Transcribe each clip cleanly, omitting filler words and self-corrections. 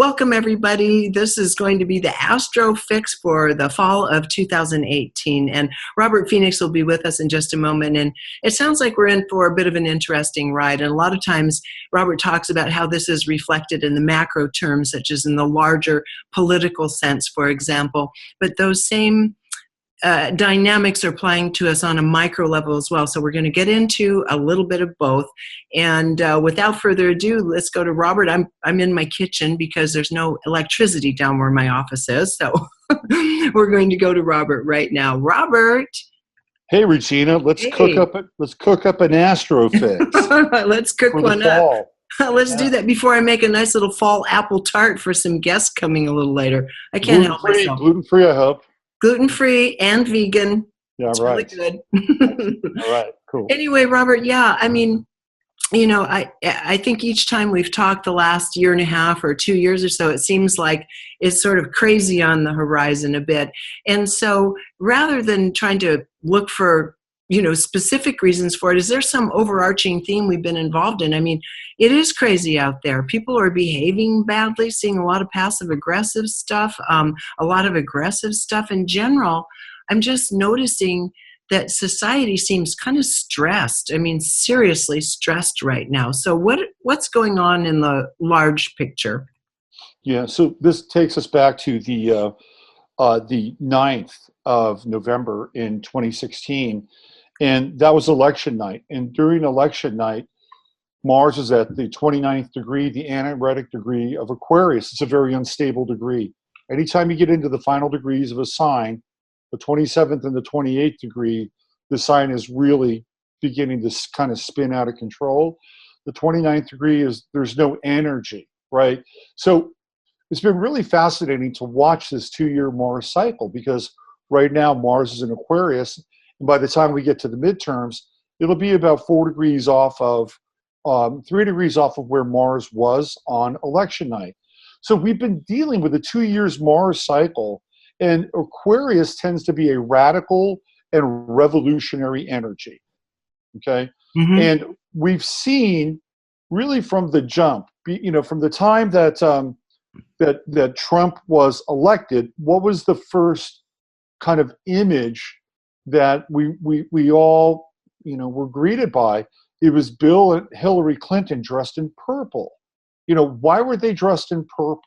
Welcome, everybody. This is going to be the Astro-Fix for the fall of 2018. And Robert Phoenix will be with us in just a moment. And it sounds like we're in for a bit of an interesting ride. And a lot of times, Robert talks about how this is reflected in the macro terms, such as in the larger political sense, for example. But those same dynamics are applying to us on a micro level as well. So we're going to get into a little bit of both. And without further ado, let's go to Robert. I'm in my kitchen because there's no electricity down where my office is. So we're going to go to Robert right now. Robert. Hey, Regina, let's cook up an Astro-Fix. Let's cook one up. Let's do that before I make a nice little fall apple tart for some guests coming a little later. I can't help myself. Gluten-free, I hope. Gluten-free and vegan. Yeah, it's right. Really good. All right, cool. Anyway, Robert, yeah, I mean, you know, I think each time we've talked the last year and a half or 2 years or so, it seems like it's sort of crazy on the horizon a bit. And so rather than trying to look for, you know, specific reasons for it, is there some overarching theme we've been involved in? I mean, it is crazy out there. People are behaving badly, seeing a lot of passive-aggressive stuff, a lot of aggressive stuff in general. I'm just noticing that society seems kind of stressed. I mean, seriously stressed right now. So what's going on in the large picture? Yeah, so this takes us back to the 9th of November in 2016. And that was election night. And during election night, Mars is at the 29th degree, the anaretic degree of Aquarius. It's a very unstable degree. Anytime you get into the final degrees of a sign, the 27th and the 28th degree, the sign is really beginning to kind of spin out of control. The 29th degree is there's no energy, right? So it's been really fascinating to watch this 2-year Mars cycle because right now Mars is in Aquarius. And by the time we get to the midterms, it'll be about 4 degrees off of, 3 degrees off of where Mars was on election night. So we've been dealing with a 2 years Mars cycle, and Aquarius tends to be a radical and revolutionary energy, okay? Mm-hmm. And we've seen really from the jump, you know, from the time that, that Trump was elected, what was the first kind of image that we all, you know, were greeted by? It was Bill and Hillary Clinton dressed in purple. You know, why were they dressed in purple?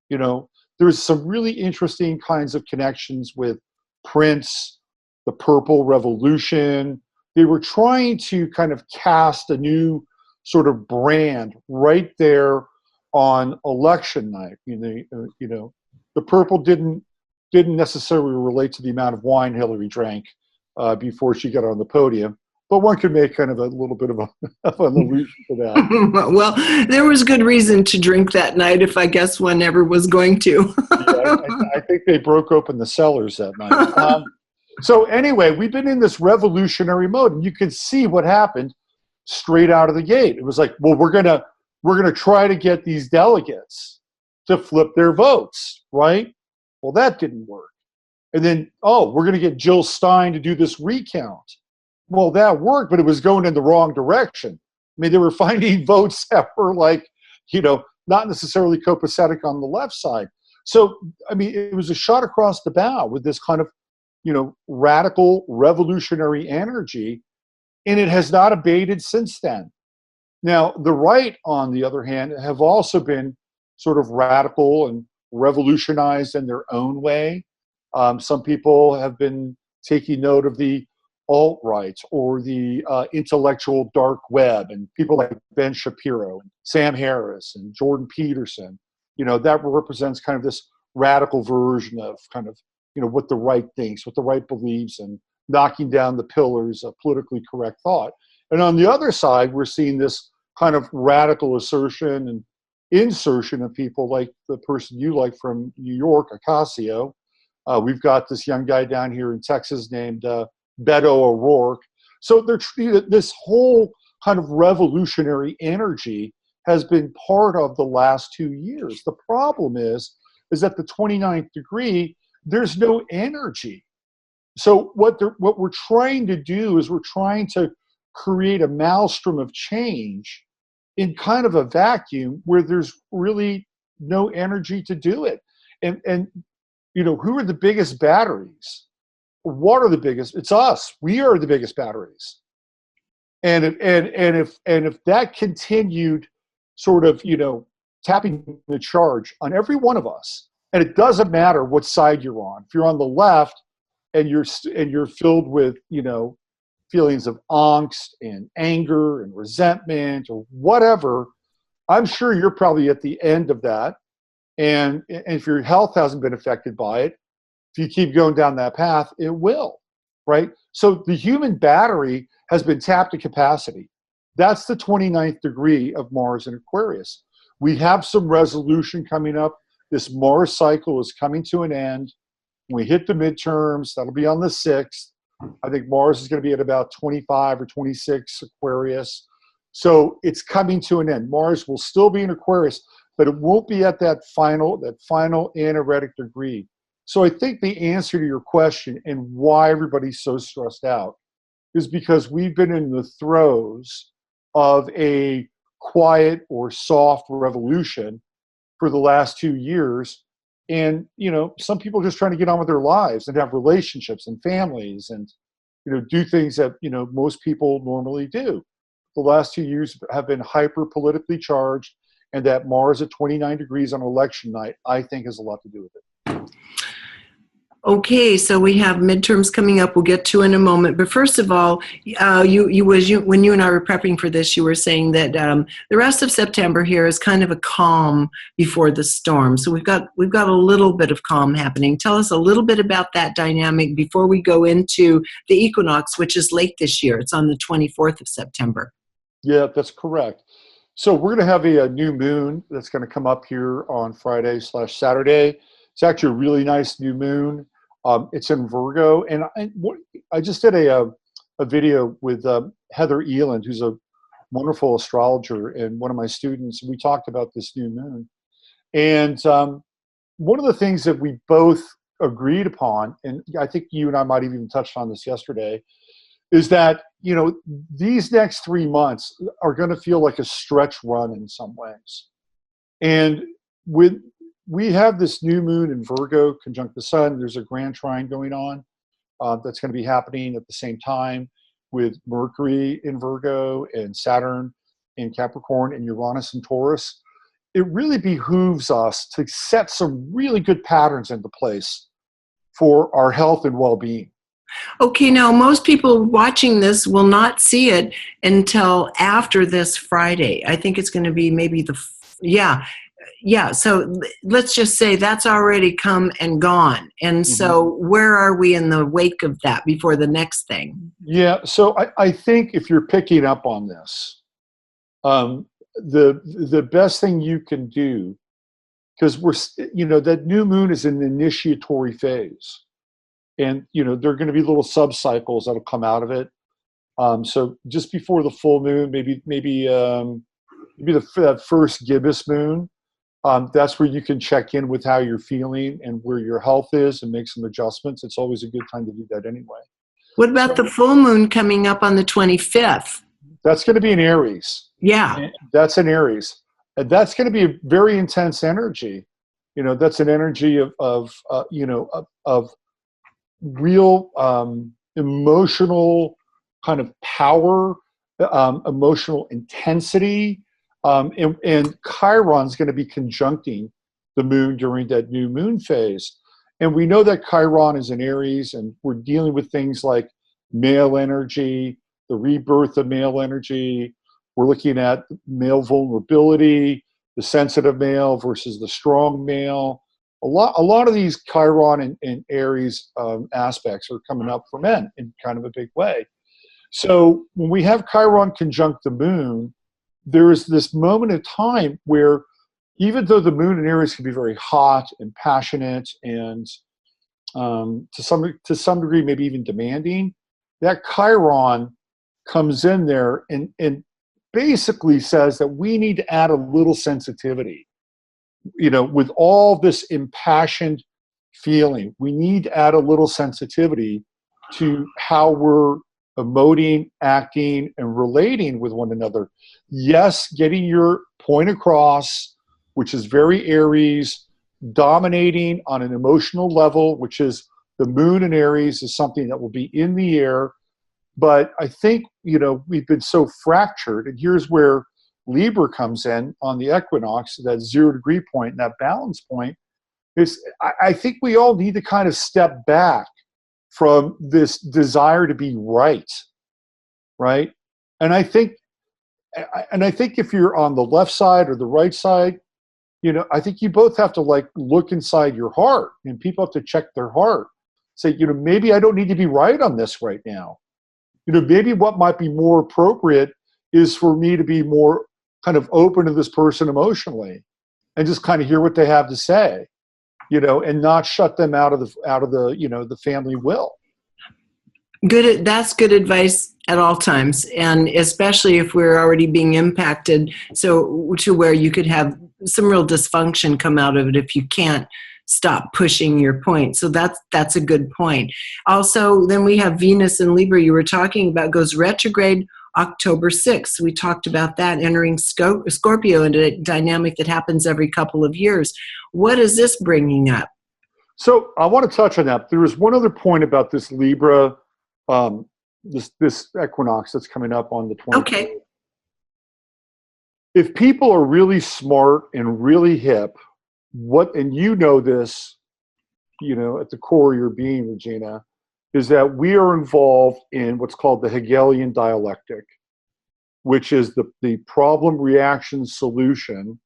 You know, there's some really interesting kinds of connections with Prince, the Purple Revolution. They were trying to kind of cast a new sort of brand right there on election night. You know, the purple didn't necessarily relate to the amount of wine Hillary drank before she got on the podium, but one could make kind of a little bit of an allusion to that. Well, there was good reason to drink that night, if I guess one ever was going to. Yeah, I think they broke open the cellars that night. So anyway, we've been in this revolutionary mode, and you can see what happened straight out of the gate. It was like, well, we're gonna try to get these delegates to flip their votes, right? Well, that didn't work. And then, oh, we're going to get Jill Stein to do this recount. Well, that worked, but it was going in the wrong direction. I mean, they were finding votes that were like, you know, not necessarily copacetic on the left side. So, I mean, it was a shot across the bow with this kind of, you know, radical revolutionary energy, and it has not abated since then. Now, the right, on the other hand, have also been sort of radical and revolutionized in their own way. Some people have been taking note of the alt-right or the intellectual dark web, and people like Ben Shapiro and Sam Harris and Jordan Peterson. You know, that represents kind of this radical version of kind of, you know, what the right thinks, what the right believes, and knocking down the pillars of politically correct thought. And on the other side, we're seeing this kind of radical assertion and insertion of people like the person you like from New York, Ocasio. We've got this young guy down here in Texas named Beto O'Rourke. So this whole kind of revolutionary energy has been part of the last 2 years. The problem is at the 29th degree, there's no energy. So what we're trying to do is we're trying to create a maelstrom of change in kind of a vacuum where there's really no energy to do it. And you know, who are the biggest batteries? What are the biggest? It's us. We are the biggest batteries. And if that continued sort of, you know, tapping the charge on every one of us, and it doesn't matter what side you're on. If you're on the left and you're filled with, you know, feelings of angst and anger and resentment or whatever, I'm sure you're probably at the end of that. And if your health hasn't been affected by it, if you keep going down that path, it will, right? So the human battery has been tapped to capacity. That's the 29th degree of Mars in Aquarius. We have some resolution coming up. This Mars cycle is coming to an end. When we hit the midterms, that'll be on the 6th. I think Mars is going to be at about 25 or 26 Aquarius. So it's coming to an end. Mars will still be in Aquarius, but it won't be at that final anaretic degree. So I think the answer to your question and why everybody's so stressed out is because we've been in the throes of a quiet or soft revolution for the last 2 years. And, you know, some people are just trying to get on with their lives and have relationships and families and, you know, do things that, you know, most people normally do. The last 2 years have been hyper politically charged, and that Mars at 29 degrees on election night, I think, has a lot to do with it. Okay, so we have midterms coming up. We'll get to in a moment. But first of all, when you and I were prepping for this, you were saying that the rest of September here is kind of a calm before the storm. So we've got a little bit of calm happening. Tell us a little bit about that dynamic before we go into the equinox, which is late this year. It's on the 24th of September. Yeah, that's correct. So we're going to have a new moon that's going to come up here on Friday/Saturday. It's actually a really nice new moon. It's in Virgo, and I just did a video with Heather Eland, who's a wonderful astrologer and one of my students. We talked about this new moon, and one of the things that we both agreed upon, and I think you and I might have even touched on this yesterday, is that, you know, these next 3 months are going to feel like a stretch run in some ways, and we have this new moon in Virgo conjunct the sun. There's a grand trine going on that's going to be happening at the same time with Mercury in Virgo and Saturn in Capricorn and Uranus in Taurus. It really behooves us to set some really good patterns into place for our health and well-being. Okay, now most people watching this will not see it until after this Friday. I think it's going to be maybe yeah, so let's just say that's already come and gone. And so where are we in the wake of that before the next thing? Yeah, so I think if you're picking up on this, the best thing you can do, because that new moon is an initiatory phase. And, you know, there are going to be little sub-cycles that'll come out of it. So just before the full moon, maybe that first gibbous moon, that's where you can check in with how you're feeling and where your health is and make some adjustments. It's always a good time to do that anyway. What about the full moon coming up on the 25th? That's going to be in Aries. Yeah. That's in Aries. And that's going to be a very intense energy. You know, that's an energy of real emotional kind of power, emotional intensity. And Chiron's going to be conjuncting the moon during that new moon phase. And we know that Chiron is in Aries, and we're dealing with things like male energy, the rebirth of male energy. We're looking at male vulnerability, the sensitive male versus the strong male. A lot of these Chiron and Aries aspects are coming up for men in kind of a big way. So when we have Chiron conjunct the moon, there is this moment of time where, even though the moon in Aries can be very hot and passionate and to some degree maybe even demanding, that Chiron comes in there and basically says that we need to add a little sensitivity. You know, with all this impassioned feeling, we need to add a little sensitivity to how we're emoting, acting, and relating with one another. Yes, getting your point across, which is very Aries, dominating on an emotional level, which is the moon in Aries is something that will be in the air. But I think, we've been so fractured, and here's where Libra comes in on the equinox, that 0 degree point and that balance point, is I think we all need to kind of step back from this desire to be right? And I think if you're on the left side or the right side, I think you both have to look inside your heart, and people have to check their heart. Say, maybe I don't need to be right on this right now. Maybe what might be more appropriate is for me to be more kind of open to this person emotionally and just kind of hear what they have to say, and not shut them out of the family will. Good. That's good advice at all times, and especially if we're already being impacted, so to where you could have some real dysfunction come out of it if you can't stop pushing your point. So that's a good point. Also, then we have Venus in Libra. You were talking about goes retrograde October 6th. We talked about that entering Scorpio into a dynamic that happens every couple of years. What is this bringing up? So I want to touch on that. There is one other point about this Libra. This equinox that's coming up on the 20th. Okay. If people are really smart and really hip, and this, at the core of your being, Regina, is that we are involved in what's called the Hegelian dialectic, which is the problem, reaction, solution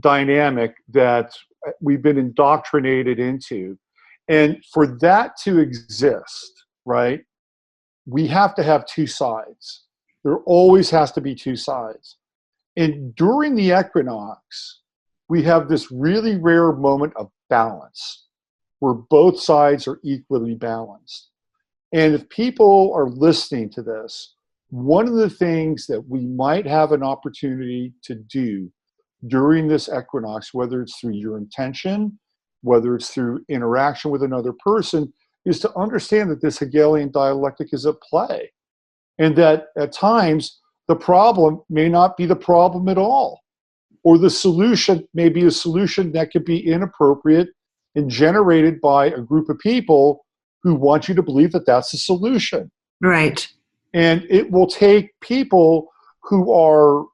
dynamic that we've been indoctrinated into. And for that to exist, we have to have two sides. There always has to be two sides. And during the equinox, we have this really rare moment of balance where both sides are equally balanced. And if people are listening to this, one of the things that we might have an opportunity to do during this equinox, whether it's through your intention, whether it's through interaction with another person, is to understand that this Hegelian dialectic is at play, and that at times the problem may not be the problem at all, or the solution may be a solution that could be inappropriate and generated by a group of people who want you to believe that that's the solution. Right. And it will take people who are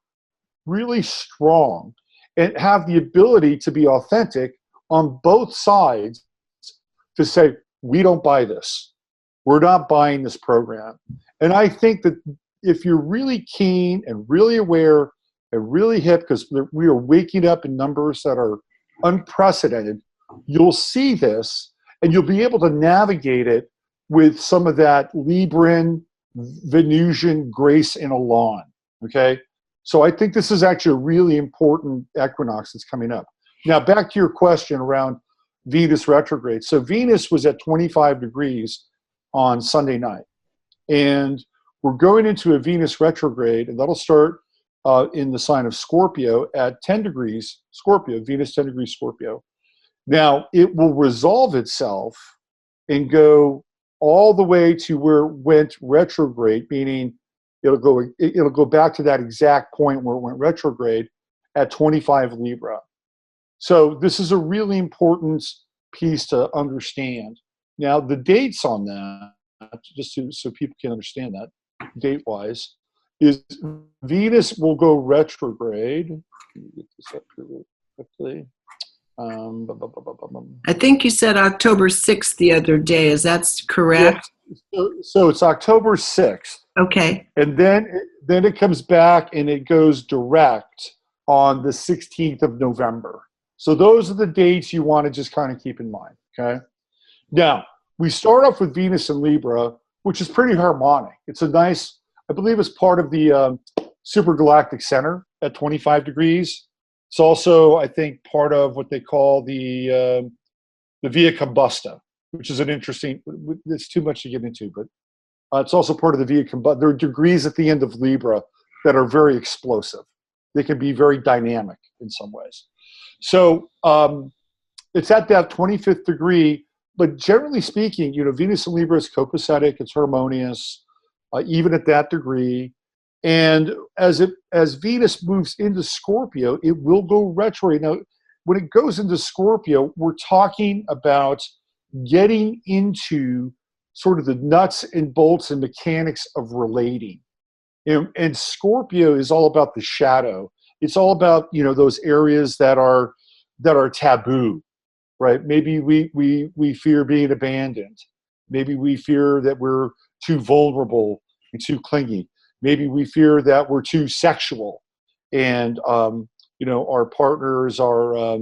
really strong and have the ability to be authentic on both sides to say, we don't buy this. We're not buying this program. And I think that if you're really keen and really aware and really hip, because we are waking up in numbers that are unprecedented, you'll see this and you'll be able to navigate it with some of that Libran, Venusian grace and elan. Okay? So I think this is actually a really important equinox that's coming up. Now, back to your question around Venus retrograde. So Venus was at 25 degrees on Sunday night. And we're going into a Venus retrograde, and that'll start in the sign of Scorpio at 10 degrees Scorpio, Venus 10 degrees Scorpio. Now, it will resolve itself and go all the way to where it went retrograde, meaning it'll go back to that exact point where it went retrograde at 25 Libra. So this is a really important piece to understand. Now, the dates on that, just so people can understand that, date-wise, is Venus will go retrograde. Let me get this up here real quickly. I think you said October 6th the other day. Is that correct? Yeah. So it's October 6th. Okay. And then it comes back and it goes direct on the 16th of November. So those are the dates you want to just kind of keep in mind, okay? Now, we start off with Venus in Libra, which is pretty harmonic. It's a nice, I believe it's part of the supergalactic center at 25 degrees. It's also, I think, part of what they call the Via Combusta, which is an interesting, it's too much to get into, but it's also part of the Via Combusta. There are degrees at the end of Libra that are very explosive. They can be very dynamic in some ways. So it's at that 25th degree, but generally speaking, Venus in Libra is copacetic, it's harmonious, even at that degree. And as Venus moves into Scorpio, it will go retrograde. Now, when it goes into Scorpio, we're talking about getting into sort of the nuts and bolts and mechanics of relating. And Scorpio is all about the shadow. It's all about, those areas that are taboo, right? Maybe we fear being abandoned. Maybe we fear that we're too vulnerable and too clingy. Maybe we fear that we're too sexual, and our partners are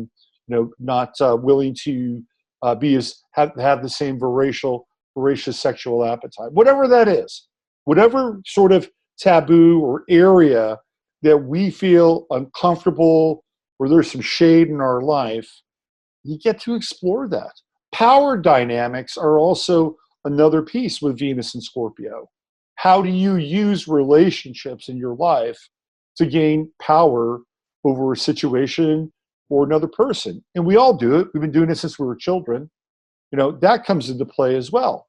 not willing to have the same voracious sexual appetite. Whatever that is, whatever sort of taboo or area that we feel uncomfortable, where there's some shade in our life, you get to explore that. Power dynamics are also another piece with Venus and Scorpio. How do you use relationships in your life to gain power over a situation or another person? And we all do it. We've been doing it since we were children. That comes into play as well.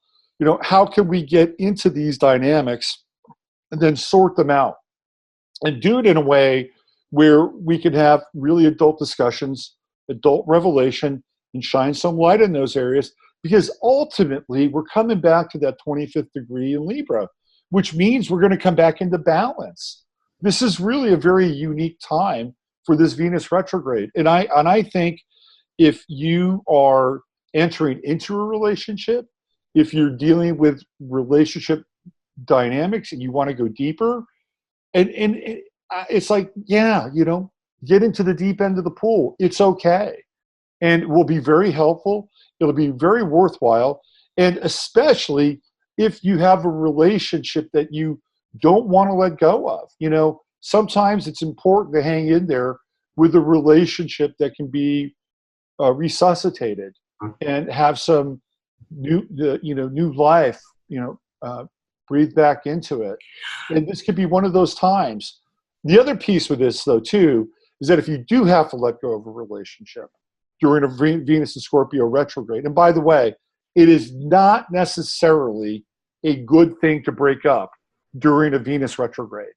How can we get into these dynamics and then sort them out and do it in a way where we can have really adult discussions, adult revelation, and shine some light in those areas? Because ultimately, we're coming back to that 25th degree in Libra, which means we're going to come back into balance. This is really a very unique time for this Venus retrograde. And I think if you are entering into a relationship, if you're dealing with relationship dynamics and you want to go deeper, and it's like, get into the deep end of the pool. It's okay. And it will be very helpful. It'll be very worthwhile. And especially if you have a relationship that you don't want to let go of. Sometimes it's important to hang in there with a relationship that can be resuscitated and have some new life, breathe back into it. And this could be one of those times. The other piece with this, though, too, is that if you do have to let go of a relationship during a Venus and Scorpio retrograde, and by the way, it is not necessarily a good thing to break up during a Venus retrograde,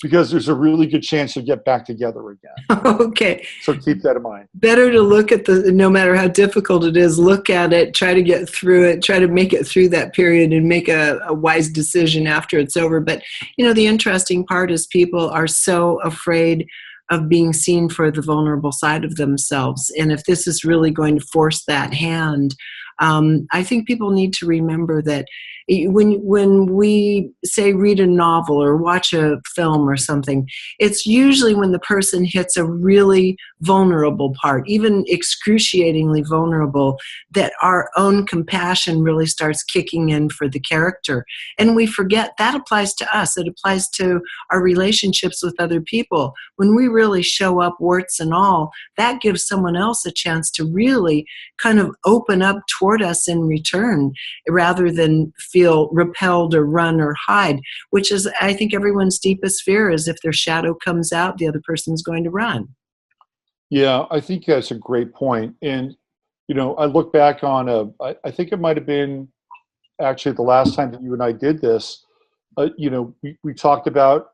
because there's a really good chance you'll get back together again. Okay. So keep that in mind. Better to look at no matter how difficult it is, look at it, try to get through it, try to make it through that period and make a wise decision after it's over. But, the interesting part is people are so afraid of being seen for the vulnerable side of themselves. And if this is really going to force that hand, I think people need to remember that when we say read a novel or watch a film or something, it's usually when the person hits a really vulnerable part, even excruciatingly vulnerable, that our own compassion really starts kicking in for the character. And we forget that applies to us. It applies to our relationships with other people. When we really show up warts and all, that gives someone else a chance to really kind of open up toward us in return, rather than feel repelled or run or hide, which is, I think, everyone's deepest fear, is if their shadow comes out, the other person's going to run. Yeah, I think that's a great point. And, I look back on I think it might have been actually the last time that you and I did this, we talked about,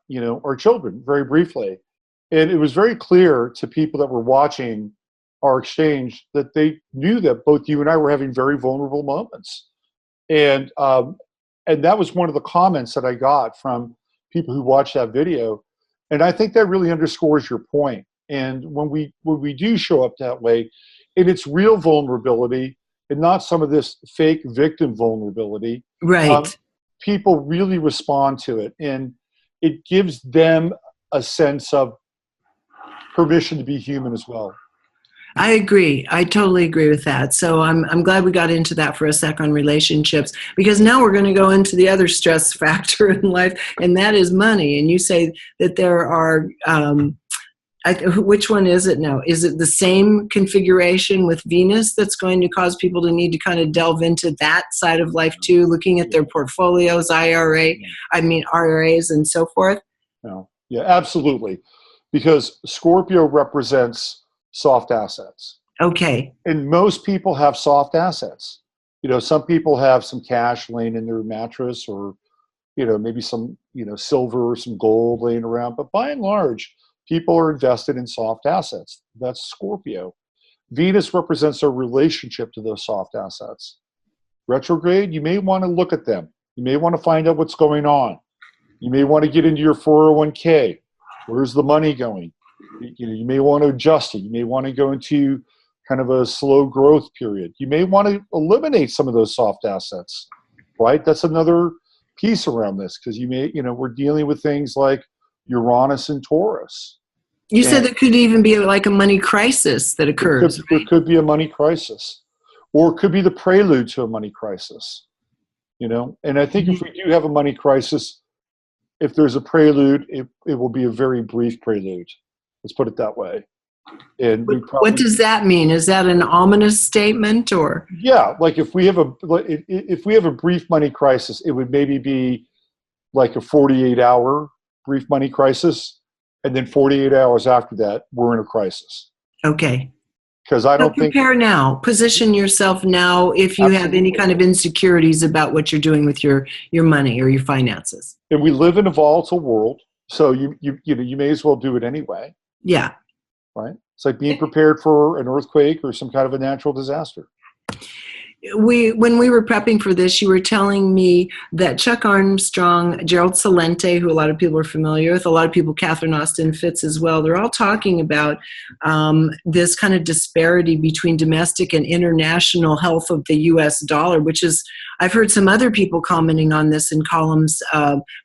our children very briefly. And it was very clear to people that were watching our exchange that they knew that both you and I were having very vulnerable moments. And that was one of the comments that I got from people who watched that video. And I think that really underscores your point. And when we do show up that way, and it's real vulnerability and not some of this fake victim vulnerability, right? People really respond to it, and it gives them a sense of permission to be human as well. I agree. I totally agree with that. So I'm glad we got into that for a sec on relationships, because now we're going to go into the other stress factor in life, and that is money. And you say that there are, which one is it now? Is it the same configuration with Venus that's going to cause people to need to kind of delve into that side of life too, looking at their portfolios, RRAs and so forth? No. Yeah, absolutely. Because Scorpio represents soft assets. Okay. And most people have soft assets. Some people have some cash laying in their mattress or maybe some, silver or some gold laying around. But by and large, people are invested in soft assets. That's Scorpio. Venus represents our relationship to those soft assets. Retrograde, you may want to look at them. You may want to find out what's going on. You may want to get into your 401k. Where's the money going? You may want to adjust it. You may want to go into kind of a slow growth period. You may want to eliminate some of those soft assets, right? That's another piece around this, because we're dealing with things like Uranus and Taurus. You said there could even be like a money crisis that occurs. There could be a money crisis, or it could be the prelude to a money crisis, And I think if we do have a money crisis, if there's a prelude, it will be a very brief prelude. Let's put it that way. And what does that mean? Is that an ominous statement, or? Yeah, like if we have a brief money crisis, it would maybe be like a 48-hour brief money crisis, and then 48 hours after that, we're in a crisis. Okay. Because I don't think prepare now. Position yourself now if you have any kind of insecurities about what you're doing with your money or your finances. And we live in a volatile world, so you may as well do it anyway. Yeah. Right. It's like being prepared for an earthquake or some kind of a natural disaster. When we were prepping for this, you were telling me that Chuck Armstrong, Gerald Celente, who a lot of people are familiar with, a lot of people, Catherine Austin Fitts as well, they're all talking about this kind of disparity between domestic and international health of the U.S. dollar, which is, I've heard some other people commenting on this in columns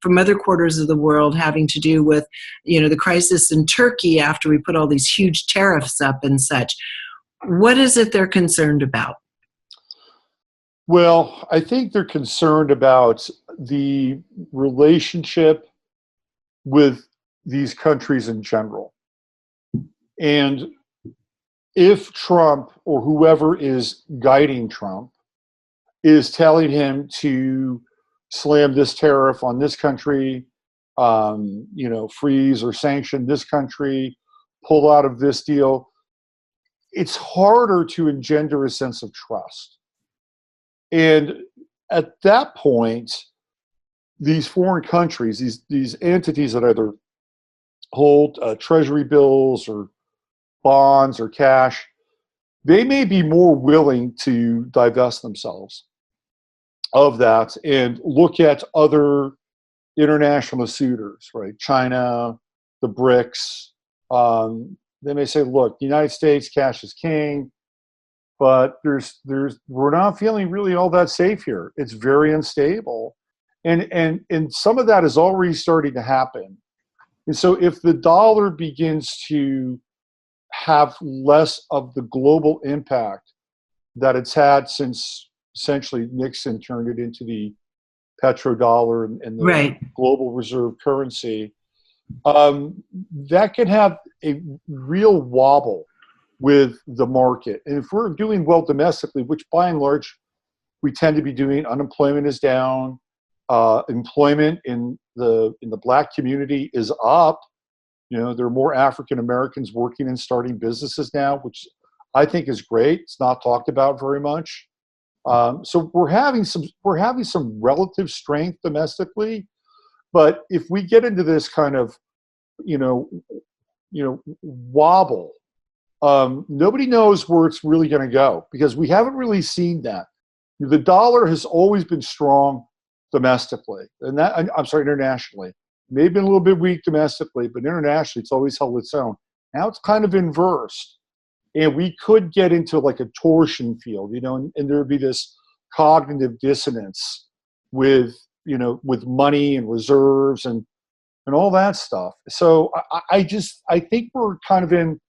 from other quarters of the world having to do with, the crisis in Turkey after we put all these huge tariffs up and such. What is it they're concerned about? Well, I think they're concerned about the relationship with these countries in general. And if Trump or whoever is guiding Trump is telling him to slam this tariff on this country, freeze or sanction this country, pull out of this deal, it's harder to engender a sense of trust. And at that point, these foreign countries, these entities that either hold treasury bills or bonds or cash, they may be more willing to divest themselves of that and look at other international suitors, right? China, the BRICS. They may say, look, the United States, cash is king. But we're not feeling really all that safe here. It's very unstable. And some of that is already starting to happen. And so if the dollar begins to have less of the global impact that it's had since essentially Nixon turned it into the petrodollar and the global reserve currency, that can have a real wobble with the market. And if we're doing well domestically, which by and large we tend to be doing, unemployment is down, employment in the Black community is up. There are more African Americans working and starting businesses now, which I think is great. It's not talked about very much. So we're having some relative strength domestically, but if we get into this kind of wobble, nobody knows where it's really going to go, because we haven't really seen that. The dollar has always been strong domestically, and internationally. Maybe been a little bit weak domestically, but internationally it's always held its own. Now it's kind of inversed, and we could get into like a torsion field, and there would be this cognitive dissonance with money and reserves and all that stuff. So I think we're kind of in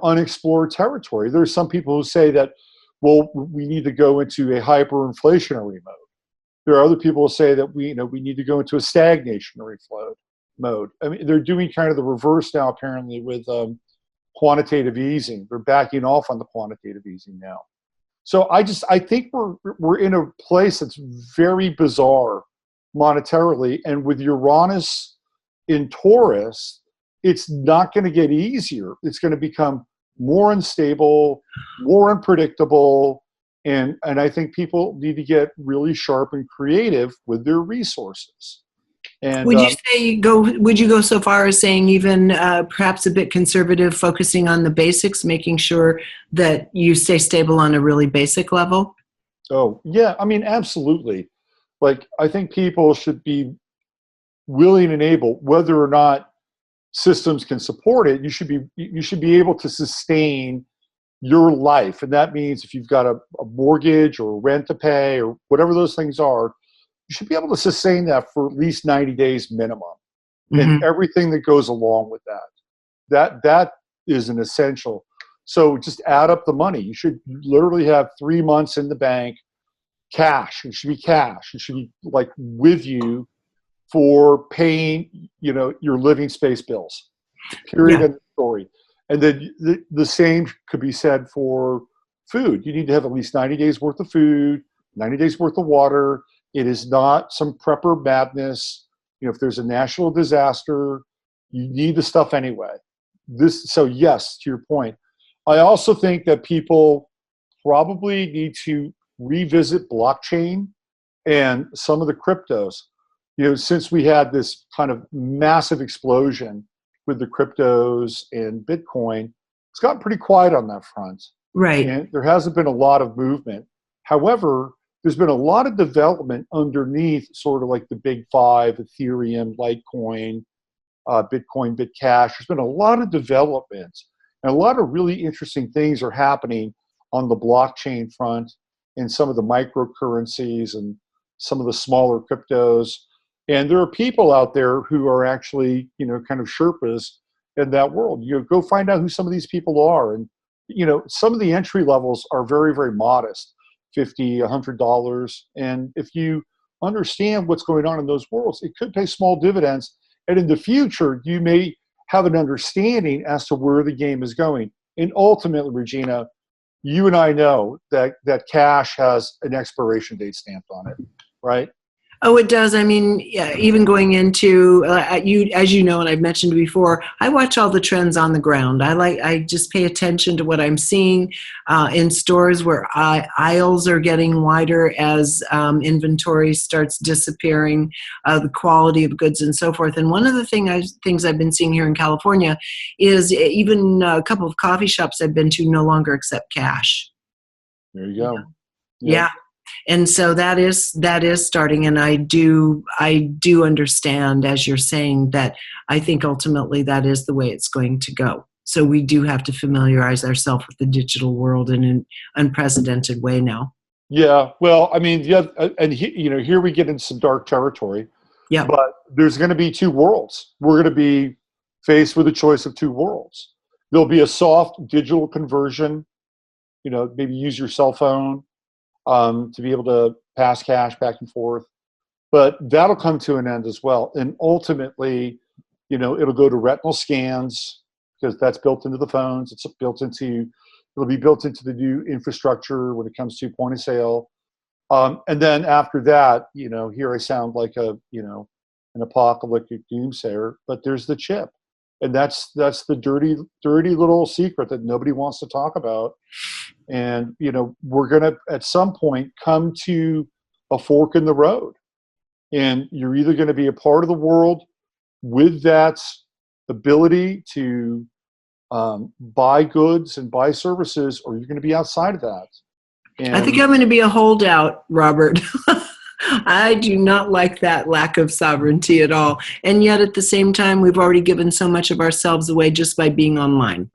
unexplored territory. There's some people who say that, well, we need to go into a hyperinflationary mode. There are other people who say that we need to go into a stagnationary mode. I mean, they're doing kind of the reverse now, apparently, with quantitative easing. They're backing off on the quantitative easing now. So I think we're in a place that's very bizarre monetarily, and with Uranus in Taurus, it's not going to get easier. It's going to become more unstable, more unpredictable, And I think people need to get really sharp and creative with their resources. And would you say would you go so far as saying even perhaps a bit conservative, focusing on the basics, making sure that you stay stable on a really basic level? oh yeah, I mean, absolutely. Like, I think people should be willing and able, whether or not systems can support it, you should be able to sustain your life. And that means if you've got a mortgage or rent to pay or whatever those things are, you should be able to sustain that for at least 90 days minimum, and everything that goes along with that is an essential. So just add up the money. You should literally have 3 months in the bank, cash. It should be cash. It should be like with you for paying, your living space bills, period. End of story. And then the same could be said for food. You need to have at least 90 days worth of food, 90 days worth of water. It is not some prepper madness. If there's a national disaster, you need the stuff anyway. So yes, to your point. I also think that people probably need to revisit blockchain and some of the cryptos. Since we had this kind of massive explosion with the cryptos and Bitcoin, it's gotten pretty quiet on that front. Right. And there hasn't been a lot of movement. However, there's been a lot of development underneath sort of like the big five, Ethereum, Litecoin, Bitcoin, Bitcash. There's been a lot of development, and a lot of really interesting things are happening on the blockchain front and some of the microcurrencies and some of the smaller cryptos. And there are people out there who are actually, kind of Sherpas in that world. Go find out who some of these people are. And, some of the entry levels are very, very modest, $50, $100. And if you understand what's going on in those worlds, it could pay small dividends. And in the future, you may have an understanding as to where the game is going. And ultimately, Regina, you and I know that cash has an expiration date stamped on it, right? Oh, it does. I mean, yeah, even going into as you know, and I've mentioned before, I watch all the trends on the ground. I just pay attention to what I'm seeing in stores where aisles are getting wider as inventory starts disappearing, the quality of goods and so forth. And one of the things I've been seeing here in California is even a couple of coffee shops I've been to no longer accept cash. There you go. Yeah. And so that is starting, and I do understand, as you're saying, that I think ultimately that is the way it's going to go. So we do have to familiarize ourselves with the digital world in an unprecedented way now. Yeah, well, I mean, and here we get into some dark territory. Yeah. But there's going to be two worlds. We're going to be faced with a choice of two worlds. There'll be a soft digital conversion. Maybe use your cell phone to be able to pass cash back and forth. But that'll come to an end as well. And ultimately, it'll go to retinal scans because that's built into the phones. It'll be built into the new infrastructure when it comes to point of sale. And then after that, here I sound like an apocalyptic doomsayer, but there's the chip. And that's the dirty little secret that nobody wants to talk about. And, we're going to, at some point, come to a fork in the road. And you're either going to be a part of the world with that ability to buy goods and buy services, or you're going to be outside of that. And I think I'm going to be a holdout, Robert. I do not like that lack of sovereignty at all. And yet at the same time, we've already given so much of ourselves away just by being online.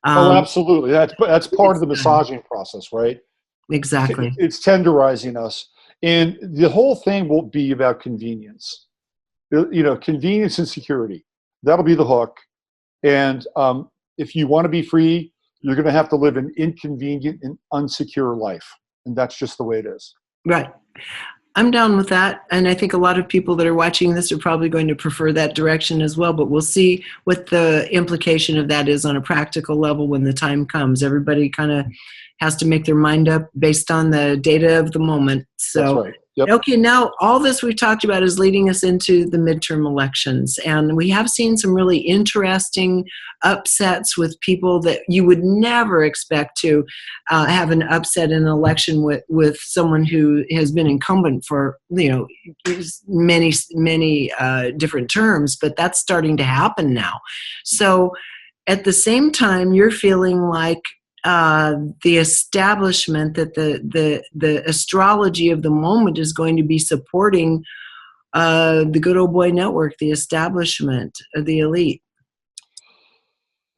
Absolutely. That's part of the massaging process, right? Exactly. It's tenderizing us. And the whole thing will be about convenience. Convenience and security. That'll be the hook. And if you want to be free, you're going to have to live an inconvenient and unsecure life. And that's just the way it is. Right. I'm down with that. And I think a lot of people that are watching this are probably going to prefer that direction as well. But we'll see what the implication of that is on a practical level when the time comes. Everybody kind of has to make their mind up based on the data of the moment. So, that's right. Yep. Okay, now all this we've talked about is leading us into the midterm elections. And we have seen some really interesting upsets with people that you would never expect to have an upset in an election with someone who has been incumbent for, many, many different terms. But that's starting to happen now. So at the same time, you're feeling like the establishment, that the astrology of the moment is going to be supporting the good old boy network, the establishment, the elite.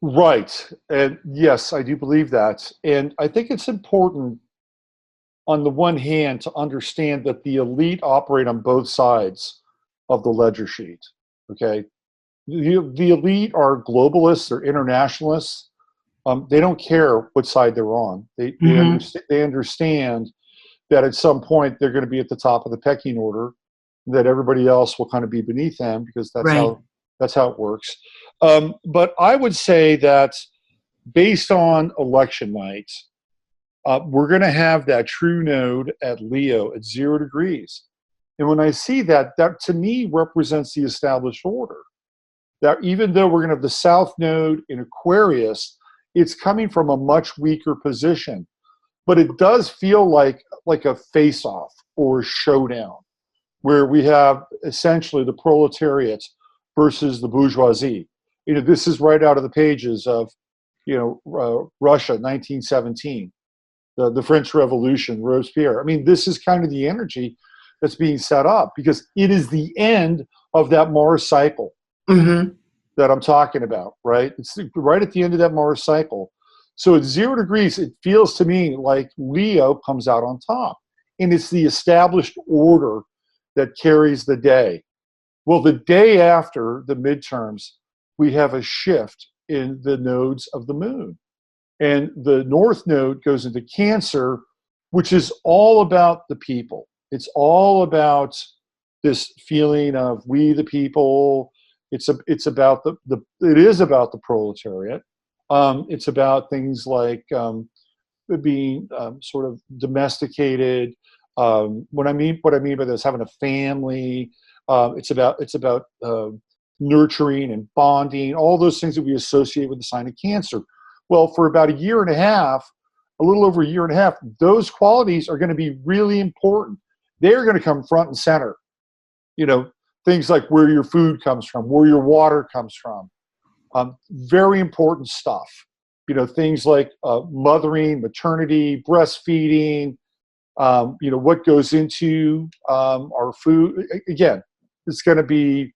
Right. And yes, I do believe that. And I think it's important, on the one hand, to understand that the elite operate on both sides of the ledger sheet. Okay. The elite are globalists, they're internationalists. They don't care what side they're on. They understand that at some point they're going to be at the top of the pecking order, that everybody else will kind of be beneath them, because that's how it works. But I would say that based on election night, we're going to have that true node at Leo at 0 degrees. And when I see that, that to me represents the established order. That even though we're going to have the south node in Aquarius, it's coming from a much weaker position, but it does feel like a face-off or a showdown, where we have essentially the proletariat versus the bourgeoisie. This is right out of the pages of, Russia, 1917, the French Revolution, Robespierre. I mean, this is kind of the energy that's being set up, because it is the end of that Mars cycle. Mm-hmm. That I'm talking about, right? It's right at the end of that Mars cycle. So at 0 degrees, it feels to me like Leo comes out on top. And it's the established order that carries the day. Well, the day after the midterms, we have a shift in the nodes of the moon. And the north node goes into Cancer, which is all about the people. It's all about this feeling of we the people. It's about it is about the proletariat. It's about things like being sort of domesticated. What I mean by this, having a family. It's about nurturing and bonding, all those things that we associate with the sign of Cancer. Well, for about a year and a half, a little over a year and a half, those qualities are going to be really important. They're going to come front and center. Things like where your food comes from, where your water comes from. Very important stuff. Things like mothering, maternity, breastfeeding, what goes into our food. Again, it's going to be,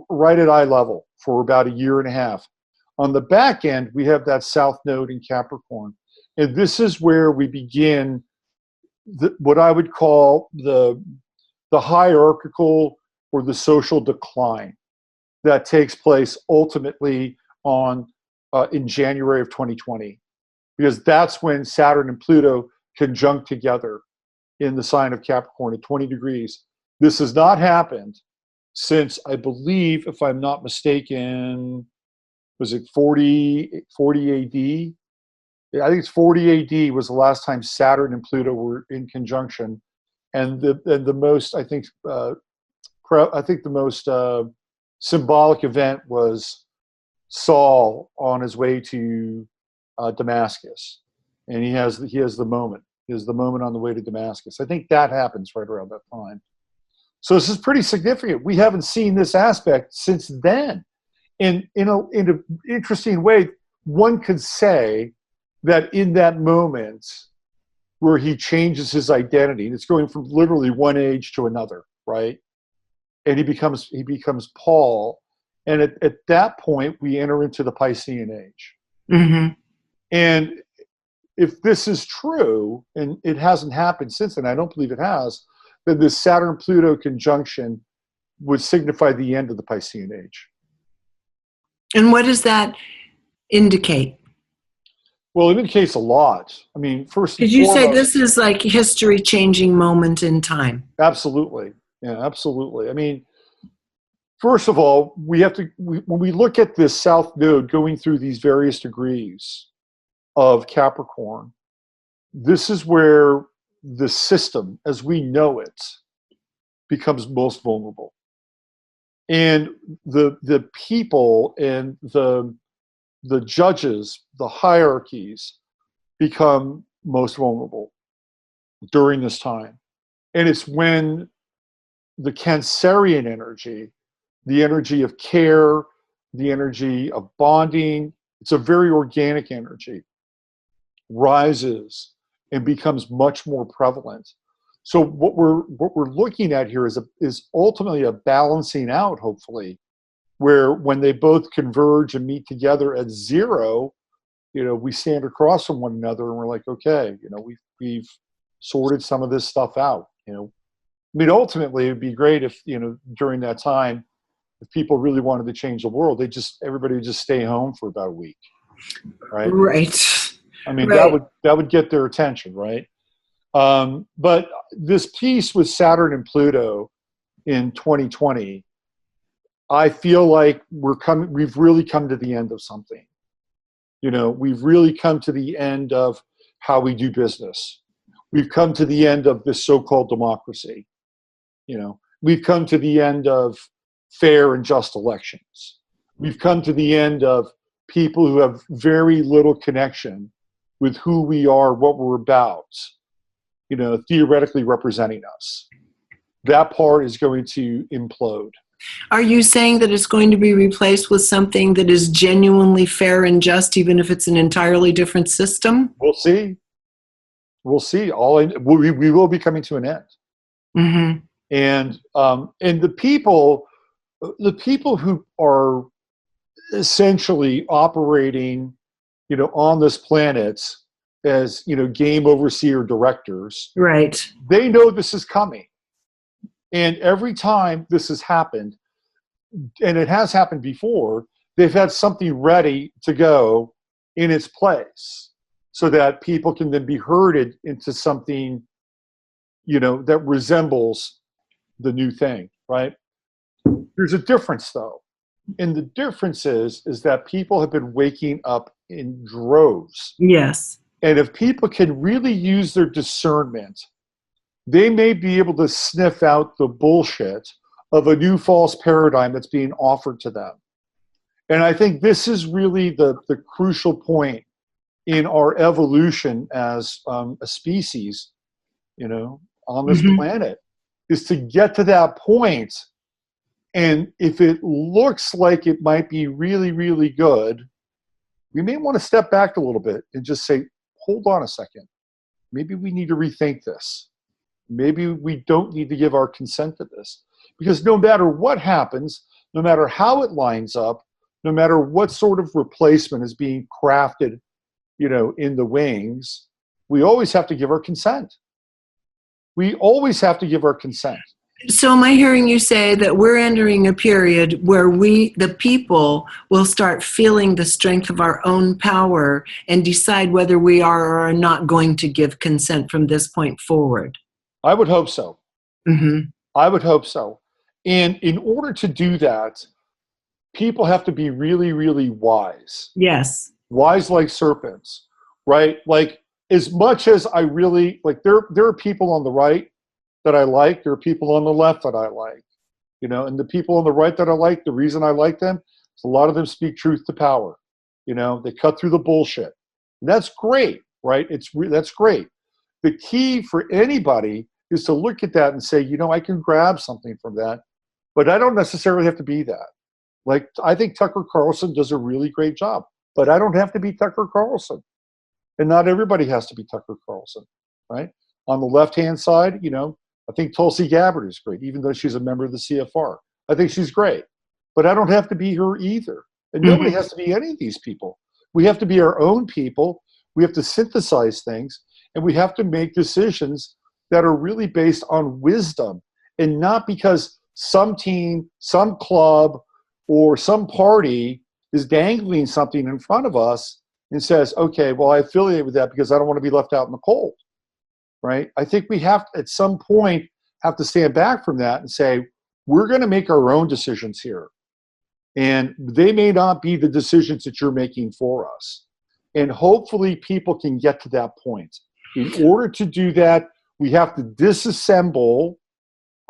right at eye level for about a year and a half. On the back end, we have that south node in Capricorn. And this is where we begin what I would call the hierarchical or the social decline that takes place ultimately in January of 2020, because that's when Saturn and Pluto conjunct together in the sign of Capricorn at 20 degrees. This has not happened since, I believe, if I'm not mistaken, was it 40 AD? I think it's 40 AD was the last time Saturn and Pluto were in conjunction, and the most, I think the most symbolic event was Saul on his way to Damascus, and he has the moment. He has the moment on the way to Damascus. I think that happens right around that time. So this is pretty significant. We haven't seen this aspect since then. And in an interesting way, one could say that in that moment where he changes his identity, and it's going from literally one age to another, right? And he becomes Paul. And at that point, we enter into the Piscean age. Mm-hmm. And if this is true, and it hasn't happened since then, I don't believe it has, then this Saturn-Pluto conjunction would signify the end of the Piscean age. And what does that indicate? Well, it indicates a lot. I mean, first and foremost, did you say this is like history-changing moment in time? Absolutely. Yeah, absolutely. I mean, first of all, when we look at this south node going through these various degrees of Capricorn, this is where the system as we know it becomes most vulnerable. And the people and the judges, the hierarchies, become most vulnerable during this time. And it's when the Cancerian energy, the energy of care, the energy of bonding, it's a very organic energy, rises and becomes much more prevalent. So what we're looking at here is ultimately a balancing out, hopefully, where when they both converge and meet together at zero, we stand across from one another and we're like, okay, we've sorted some of this stuff out. I mean, ultimately, it'd be great if during that time, if people really wanted to change the world, everybody would just stay home for about a week, right? Right. I mean, Right. that would get their attention, right? But this piece with Saturn and Pluto in 2020, I feel like we've really come to the end of something. We've really come to the end of how we do business. We've come to the end of this so-called democracy. We've come to the end of fair and just elections. We've come to the end of people who have very little connection with who we are, what we're about, theoretically representing us. That part is going to implode. Are you saying that it's going to be replaced with something that is genuinely fair and just, even if it's an entirely different system? We'll see. We'll see. We will be coming to an end. Mm-hmm. And the people who are essentially operating, on this planet as, game overseer directors, Right. they know this is coming. And every time this has happened, and it has happened before, they've had something ready to go in its place so that people can then be herded into something, that resembles the new thing, right? There's a difference, though. And the difference is that people have been waking up in droves. Yes. And if people can really use their discernment, they may be able to sniff out the bullshit of a new false paradigm that's being offered to them. And I think this is really the crucial point in our evolution as a species, on this Mm-hmm. planet, is to get to that point. And if it looks like it might be really, really good, we may want to step back a little bit and just say, hold on a second. Maybe we need to rethink this. Maybe we don't need to give our consent to this. Because no matter what happens, no matter how it lines up, no matter what sort of replacement is being crafted, in the wings, we always have to give our consent. We always have to give our consent. So am I hearing you say that we're entering a period where we, the people, will start feeling the strength of our own power and decide whether we are or are not going to give consent from this point forward? I would hope so. Mm-hmm. I would hope so. And in order to do that, people have to be really, really wise. Yes. Wise like serpents, right? Like, as much as I really, like, there are people on the right that I like, there are people on the left that I like, and the people on the right that I like, the reason I like them is a lot of them speak truth to power. They cut through the bullshit. And that's great, right? That's great. The key for anybody is to look at that and say, I can grab something from that, but I don't necessarily have to be that. Like, I think Tucker Carlson does a really great job, but I don't have to be Tucker Carlson. And not everybody has to be Tucker Carlson, right? On the left-hand side, I think Tulsi Gabbard is great, even though she's a member of the CFR. I think she's great, but I don't have to be her either. And nobody has to be any of these people. We have to be our own people. We have to synthesize things, and we have to make decisions that are really based on wisdom, and not because some team, some club, or some party is dangling something in front of us and says, okay, well, I affiliate with that because I don't want to be left out in the cold, right? I think we have to, at some point, have to stand back from that and say, we're going to make our own decisions here. And they may not be the decisions that you're making for us. And hopefully people can get to that point. In order to do that, we have to disassemble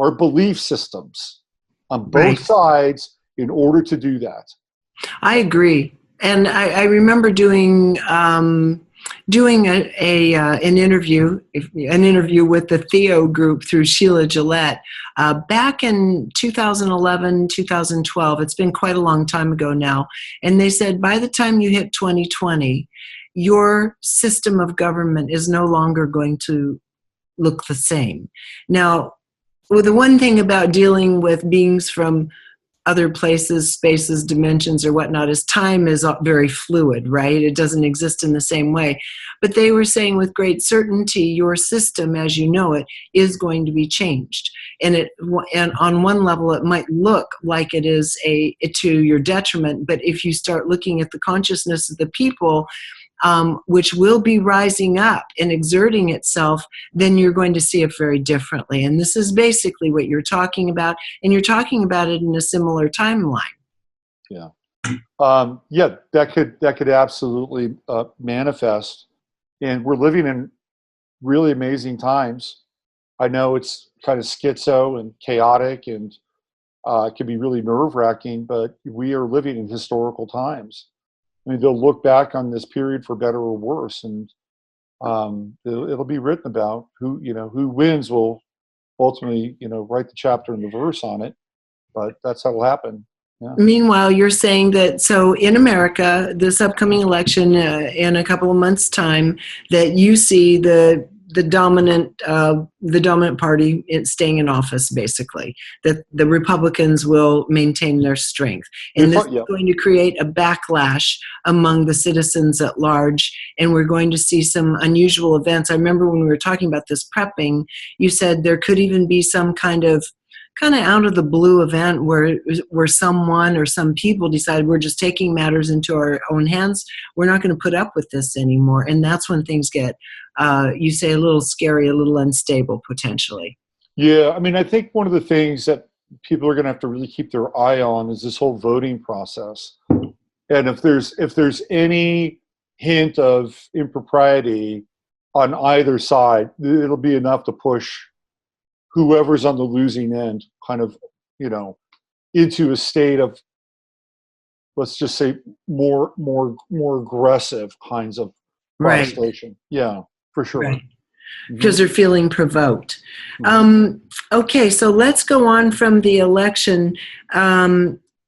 our belief systems on both Right. sides in order to do that. I agree. And I remember doing an interview with the Theo group through Sheila Gillette back in 2011, 2012. It's been quite a long time ago now. And they said by the time you hit 2020, your system of government is no longer going to look the same. Now, well, the one thing about dealing with beings from other places, spaces, dimensions, or whatnot, is time is very fluid, right? It doesn't exist in the same way. But they were saying with great certainty, your system as you know it is going to be changed. And on one level, it might look like it is to your detriment, but if you start looking at the consciousness of the people, which will be rising up and exerting itself, then you're going to see it very differently. And this is basically what you're talking about, and you're talking about it in a similar timeline. Yeah. Yeah, that could absolutely manifest. And we're living in really amazing times. I know it's kind of schizo and chaotic, and it can be really nerve-wracking, but we are living in historical times. I mean, they'll look back on this period for better or worse, and it'll be written about. Who wins will ultimately, write the chapter and the verse on it. But that's how it'll happen. Yeah. Meanwhile, you're saying that, so in America, this upcoming election in a couple of months' time, that you see the dominant party staying in office, basically, that the Republicans will maintain their strength. And this is going to create a backlash among the citizens at large, and we're going to see some unusual events. I remember when we were talking about this prepping, you said there could even be some kind of out of the blue event where someone or some people decide we're just taking matters into our own hands. We're not going to put up with this anymore. And that's when things get, you say, a little scary, a little unstable, potentially. Yeah, I mean, I think one of the things that people are going to have to really keep their eye on is this whole voting process. And if there's any hint of impropriety on either side, it'll be enough to push whoever's on the losing end kind of, into a state of, let's just say, more aggressive kinds of protestation. Right. Yeah, for sure. Right. Because they're feeling provoked. Okay, so let's go on from the election.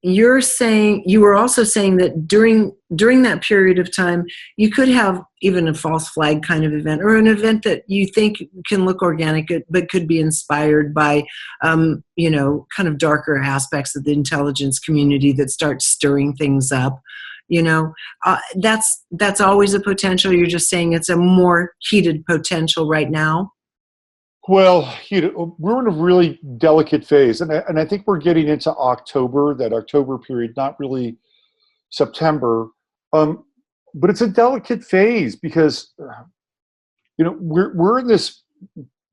You were also saying that during that period of time, you could have even a false flag kind of event, or an event that you think can look organic, but could be inspired by, kind of darker aspects of the intelligence community that start stirring things up. That's always a potential. You're just saying it's a more heated potential right now. Well, we're in a really delicate phase, and I think we're getting into October, that October period, not really September, but it's a delicate phase because we're in this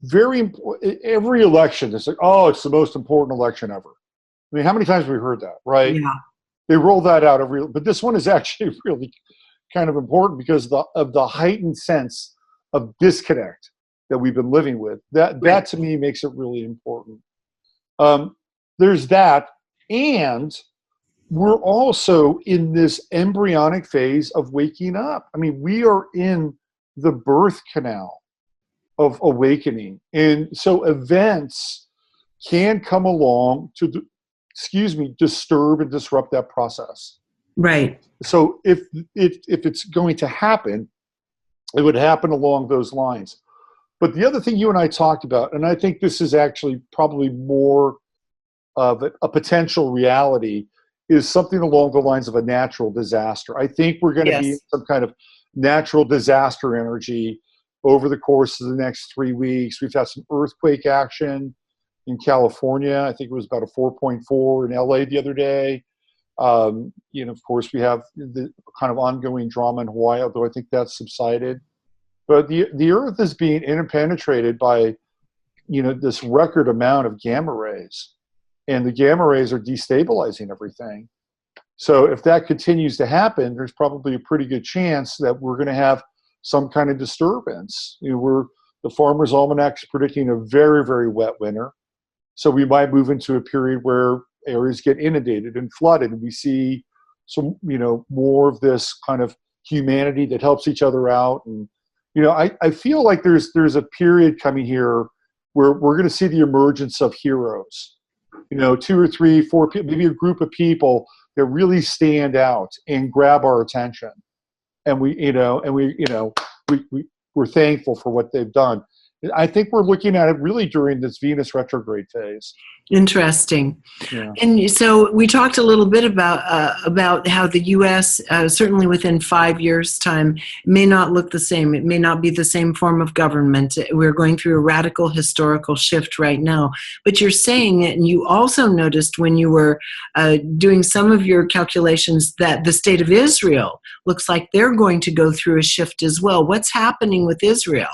very important. Every election is like, oh, it's the most important election ever. I mean, how many times have we heard that, right? Yeah. They roll that out but this one is actually really kind of important because of the heightened sense of disconnect that we've been living with. That to me makes it really important. There's that, and we're also in this embryonic phase of waking up. I mean, we are in the birth canal of awakening, and so events can come along to, disturb and disrupt that process. Right. So if it's going to happen, it would happen along those lines. But the other thing you and I talked about, and I think this is actually probably more of a potential reality, is something along the lines of a natural disaster. I think we're going to be in some kind of natural disaster energy over the course of the next 3 weeks. We've had some earthquake action in California. I think it was about a 4.4 in LA the other day. Of course, we have the kind of ongoing drama in Hawaii, although I think that's subsided. But the Earth is being interpenetrated by, this record amount of gamma rays, and the gamma rays are destabilizing everything. So if that continues to happen, there's probably a pretty good chance that we're going to have some kind of disturbance. The Farmer's Almanac is predicting a very, very wet winter. So we might move into a period where areas get inundated and flooded, and we see some, more of this kind of humanity that helps each other out. And, I feel like there's a period coming here where we're going to see the emergence of heroes, 2 or 3, 4 people, maybe a group of people that really stand out and grab our attention. And we're thankful for what they've done. I think we're looking at it really during this Venus retrograde phase. Interesting. Yeah. And so we talked a little bit about how the U.S. Certainly within 5 years' time may not look the same. It may not be the same form of government. We're going through a radical historical shift right now. But you're saying, and you also noticed when you were doing some of your calculations, that the state of Israel looks like they're going to go through a shift as well. What's happening with Israel?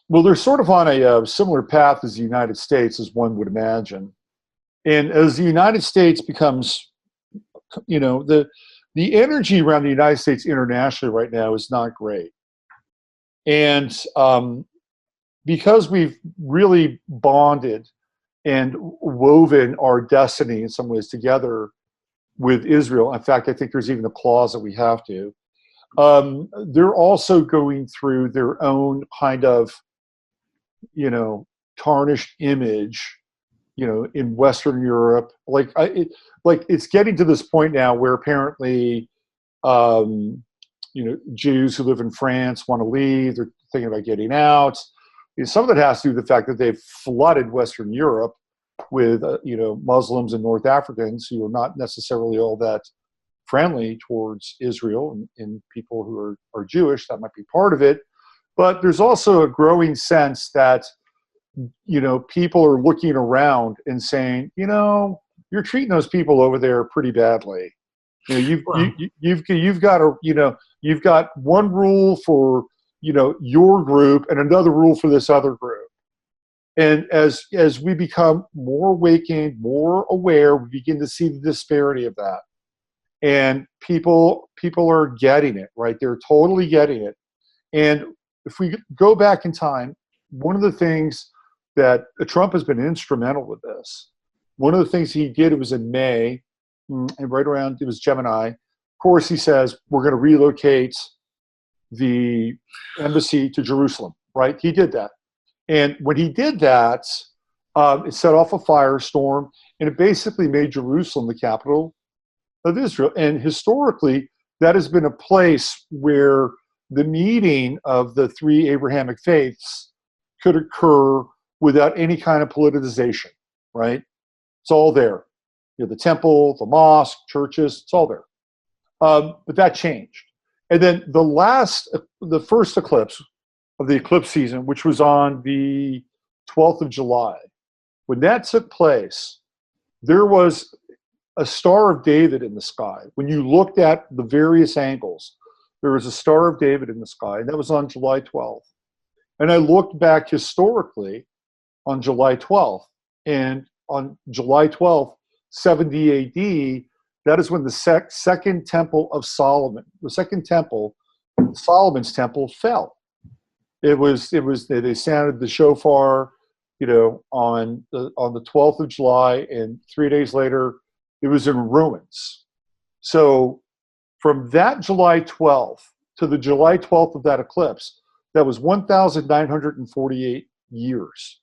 Well, they're sort of on a similar path as the United States, as one would imagine. And as the United States becomes, the energy around the United States internationally right now is not great. And because we've really bonded and woven our destiny in some ways together with Israel, in fact, I think there's even a clause that we have to, they're also going through their own kind of tarnished image, in Western Europe. It's getting to this point now where apparently, Jews who live in France want to leave. They're thinking about getting out. Some of it has to do with the fact that they've flooded Western Europe with, Muslims and North Africans who are not necessarily all that friendly towards Israel and people who are Jewish. That might be part of it. But there's also a growing sense that, people are looking around and saying, you're treating those people over there pretty badly. You've got one rule for, your group and another rule for this other group. And as we become more awakened, more aware, we begin to see the disparity of that. And people are getting it, right? They're totally getting it. And if we go back in time, one of the things that Trump has been instrumental with this, one of the things he did, it was in May, and right around, it was Gemini. Of course, he says, we're going to relocate the embassy to Jerusalem, right? He did that. And when he did that, it set off a firestorm, and it basically made Jerusalem the capital of Israel. And historically, that has been a place where the meeting of the 3 Abrahamic faiths could occur without any kind of politicization, right? It's all there. The temple, the mosque, churches, it's all there. But that changed. And then the first eclipse of the eclipse season, which was on the 12th of July, when that took place, there was a Star of David in the sky. When you looked at the various angles, there was a Star of David in the sky, and that was on July 12th. And I looked back historically on July 12th, and on July 12th, 70 AD, that is when the second temple of Solomon, the second temple, Solomon's temple, fell. They sounded the shofar, on the 12th of July, and 3 days later, it was in ruins. So from that July 12th to the July 12th of that eclipse, that was 1,948 years.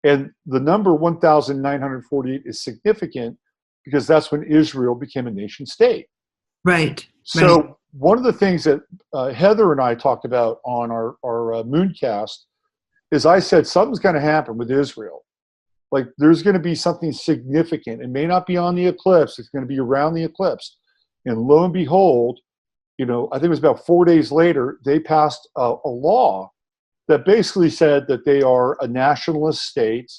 And the number 1,948 is significant because that's when Israel became a nation state. Right. So one of the things that Heather and I talked about on our Mooncast is I said something's going to happen with Israel. Like there's going to be something significant. It may not be on the eclipse. It's going to be around the eclipse. And lo and behold, I think it was about 4 days later, they passed a law that basically said that they are a nationalist state,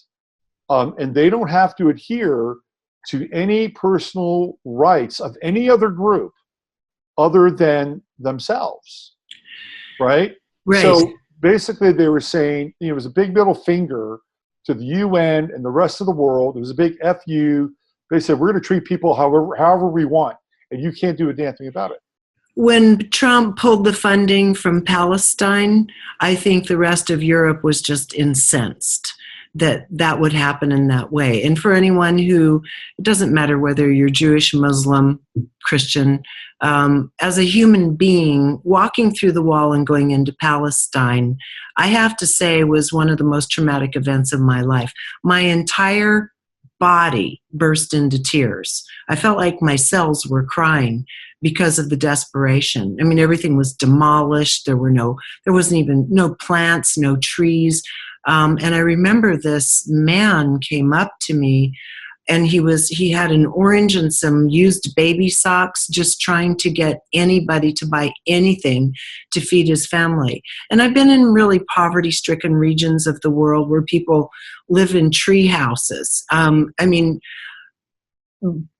and they don't have to adhere to any personal rights of any other group other than themselves, right? Right. So basically they were saying, it was a big middle finger to the UN and the rest of the world. It was a big FU. They said, we're going to treat people however we want, and you can't do a damn thing about it. When Trump pulled the funding from Palestine, I think the rest of Europe was just incensed. that would happen in that way. And for anyone who, it doesn't matter whether you're Jewish, Muslim, Christian, as a human being, walking through the wall and going into Palestine, I have to say was one of the most traumatic events of my life. My entire body burst into tears. I felt like my cells were crying because of the desperation. I mean, everything was demolished. There wasn't even no plants, no trees. And I remember this man came up to me, and he had an orange and some used baby socks, just trying to get anybody to buy anything to feed his family. And I've been in really poverty-stricken regions of the world where people live in tree houses. I mean,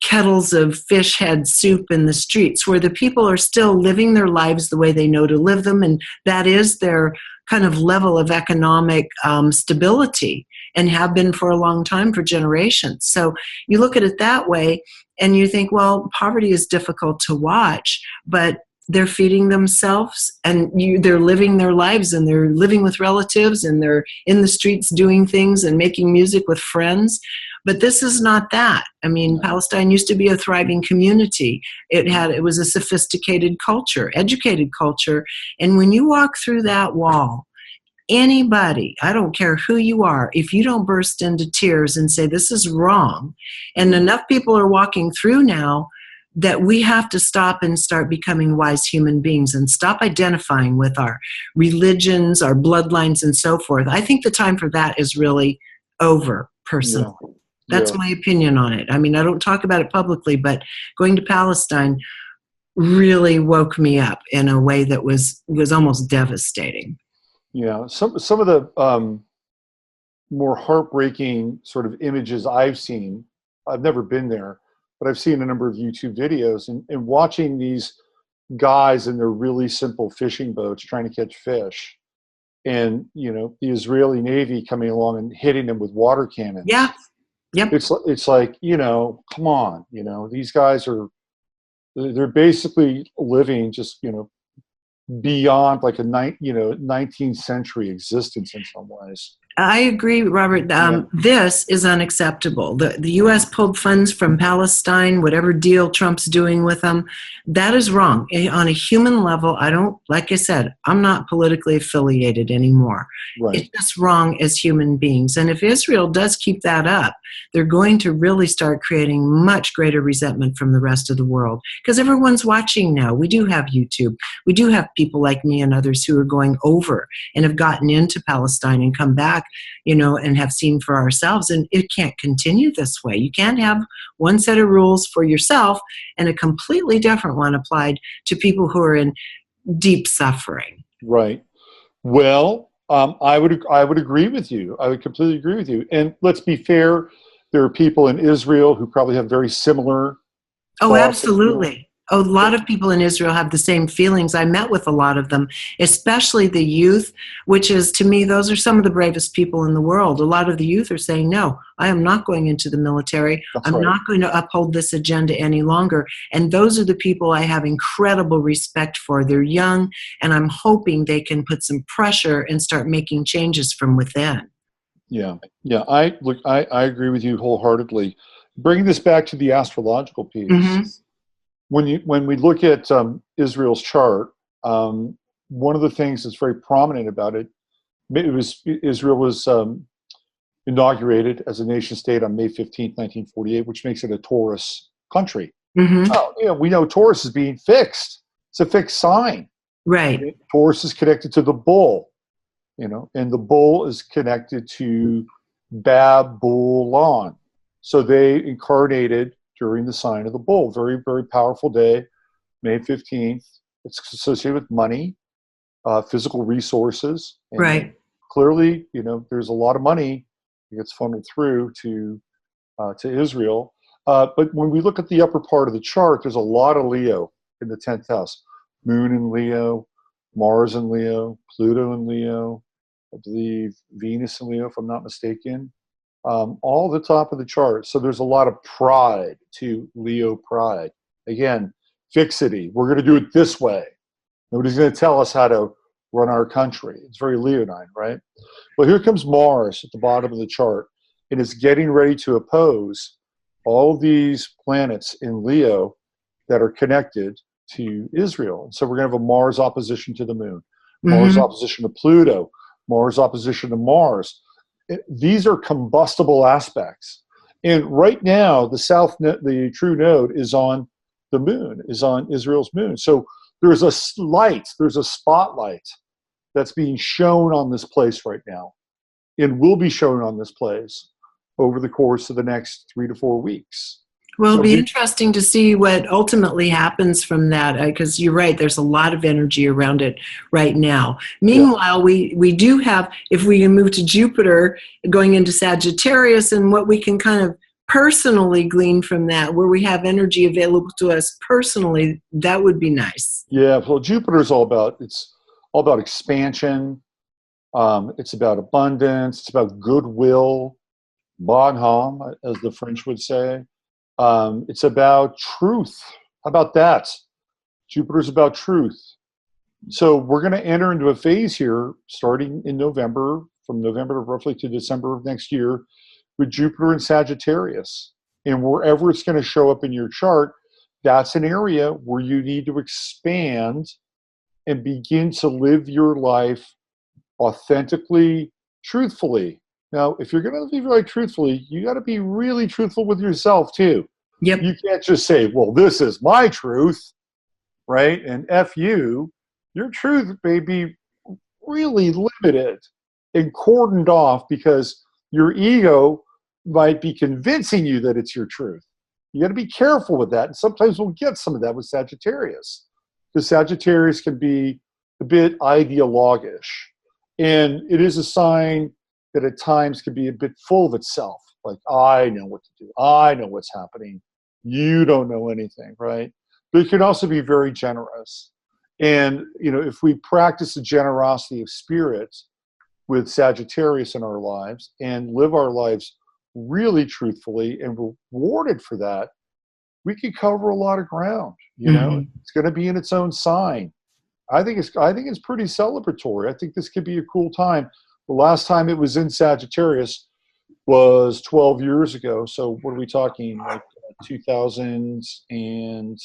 kettles of fish head soup in the streets, where the people are still living their lives the way they know to live them, and that is their kind of level of economic stability, and have been for a long time, for generations. So you look at it that way and you think, well, poverty is difficult to watch, but they're feeding themselves, and they're living their lives, and they're living with relatives, and they're in the streets doing things and making music with friends. But this is not that. I mean, Palestine used to be a thriving community. It was a sophisticated culture, educated culture. And when you walk through that wall, anybody, I don't care who you are, if you don't burst into tears and say, this is wrong, and enough people are walking through now that we have to stop and start becoming wise human beings and stop identifying with our religions, our bloodlines, and so forth. I think the time for that is really over, personally. Yeah. That's my opinion on it. I mean, I don't talk about it publicly, but going to Palestine really woke me up in a way that was almost devastating. Yeah, some of the more heartbreaking sort of images I've seen, I've never been there, but I've seen a number of YouTube videos, and watching these guys in their really simple fishing boats trying to catch fish, and the Israeli Navy coming along and hitting them with water cannons. Yeah. Yep. It's like, come on, these guys they're basically living just, beyond like a 19th century existence in some ways. I agree, Robert. This is unacceptable. The U.S. pulled funds from Palestine, whatever deal Trump's doing with them. That is wrong. On a human level, like I said, I'm not politically affiliated anymore. Right. It's just wrong as human beings. And if Israel does keep that up, they're going to really start creating much greater resentment from the rest of the world, because everyone's watching now. We do have YouTube. We do have people like me and others who are going over and have gotten into Palestine and come back, and have seen for ourselves. And it can't continue this way. You can't have one set of rules for yourself and a completely different one applied to people who are in deep suffering. Right. Well, I would agree with you. I would completely agree with you. And let's be fair, there are people in Israel who probably have very similar Oh, thoughts. absolutely. A lot of people in Israel have the same feelings. I met with a lot of them, especially the youth, which is, to me, those are some of the bravest people in the world. A lot of the youth are saying, no, I am not going into the military. I'm not going to uphold this agenda any longer. And those are the people I have incredible respect for. They're young, and I'm hoping they can put some pressure and start making changes from within. Yeah. I agree with you wholeheartedly. Bringing this back to the astrological piece. Mm-hmm. When we look at Israel's chart, one of the things that's very prominent about Israel was inaugurated as a nation state on May 15th, 1948, which makes it a Taurus country. Mm-hmm. We know Taurus is being fixed. It's a fixed sign. Right. Taurus is connected to the bull, and the bull is connected to Babylon. So they incarnated during the sign of the bull. Very, very powerful day, May 15th. It's associated with money, physical resources. And right. Clearly, there's a lot of money that gets funneled through to Israel. But when we look at the upper part of the chart, there's a lot of Leo in the 10th house. Moon in Leo, Mars in Leo, Pluto in Leo, I believe Venus in Leo, if I'm not mistaken. All the top of the chart. So there's a lot of pride to Leo pride. Again, fixity. We're going to do it this way. Nobody's going to tell us how to run our country. It's very Leonine, right? Well, here comes Mars at the bottom of the chart, and it's getting ready to oppose all these planets in Leo that are connected to Israel. And so we're going to have a Mars opposition to the moon, Mars opposition to Pluto, Mars opposition to Mars. These are combustible aspects. And right now, the true node is on the moon, is on Israel's moon. So there's a spotlight that's being shown on this place right now, and will be shown on this place over the course of the next 3 to 4 weeks. Well, it'll be interesting to see what ultimately happens from that, because you're right, there's a lot of energy around it right now. Meanwhile, we do have, if we can move to Jupiter going into Sagittarius, and what we can kind of personally glean from that, where we have energy available to us personally, that would be nice. Yeah, well, Jupiter's all about expansion. It's about abundance. It's about goodwill, bonhom, as the French would say. It's about truth. How about that? Jupiter's about truth. So we're going to enter into a phase here starting in November, from November roughly to December of next year, with Jupiter in Sagittarius. And wherever it's going to show up in your chart, that's an area where you need to expand and begin to live your life authentically, truthfully. Now, if you're going to live your life truthfully, you got to be really truthful with yourself too. Yep. You can't just say, well, this is my truth, right? And F you. Your truth may be really limited and cordoned off because your ego might be convincing you that it's your truth. You got to be careful with that. And sometimes we'll get some of that with Sagittarius, because Sagittarius can be a bit ideologish. And it is a sign that at times can be a bit full of itself. Like, I know what to do. I know what's happening. You don't know anything, right? But it can also be very generous. And, if we practice the generosity of spirit with Sagittarius in our lives and live our lives really truthfully and rewarded for that, we can cover a lot of ground. It's going to be in its own sign. I think it's pretty celebratory. I think this could be a cool time. The last time it was in Sagittarius was 12 years ago. So what are we talking, like 2000 and,